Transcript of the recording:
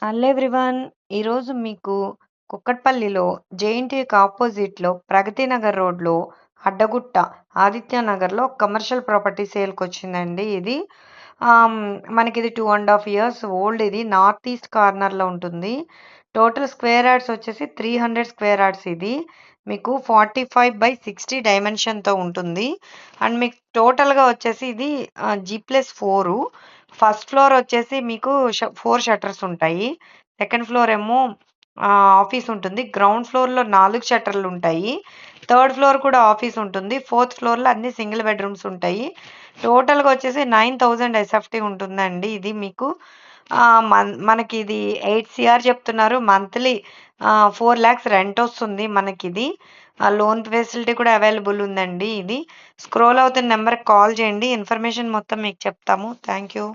Hello everyone. ఈరోజు మీకు కుక్కట్పల్లిలో జేఎన్టీయూకి ఆపోజిట్లో ప్రగతి నగర్ రోడ్లో అడ్డగుట్ట ఆదిత్య నగర్లో కమర్షియల్ ప్రాపర్టీ సేల్కి వచ్చిందండి. ఇది మనకి ఇది 2.5 years ఓల్డ్. ఇది నార్త్ ఈస్ట్ కార్నర్లో ఉంటుంది. టోటల్ స్క్వేర్ యార్డ్స్ వచ్చేసి 300 స్క్వేర్ యార్డ్స్. ఇది మీకు 45/60 డైమెన్షన్తో ఉంటుంది. అండ్ మీకు టోటల్గా వచ్చేసి ఇది G+4. ఫస్ట్ ఫ్లోర్ వచ్చేసి మీకు 4 షట్టర్స్ ఉంటాయి. సెకండ్ ఫ్లోర్ ఏమో ఆఫీస్ ఉంటుంది. గ్రౌండ్ ఫ్లోర్‌లో 4 షట్టర్లు ఉంటాయి. థర్డ్ ఫ్లోర్ కూడా ఆఫీస్ ఉంటుంది. ఫోర్త్ ఫ్లోర్‌లో అన్ని సింగిల్ బెడ్‌రూమ్స్ ఉంటాయి. టోటల్‌గా వచ్చేసి 9000 ఎస్ఎఫ్టీ ఉంటుందండి. ఇది మీకు మనకి ఇది 8 CR చెప్తున్నారు. మంత్లీ 4 lakhs రెంట్ వస్తుంది మనకిది. లోన్ ఫెసిలిటీ కూడా అవైలబుల్ ఉందండి. ఇది స్క్రోల్ అవుతున్న నెంబర్‌కి కాల్ చేయండి. ఇన్ఫర్మేషన్ మొత్తం మీకు చెప్తాము. Thank you.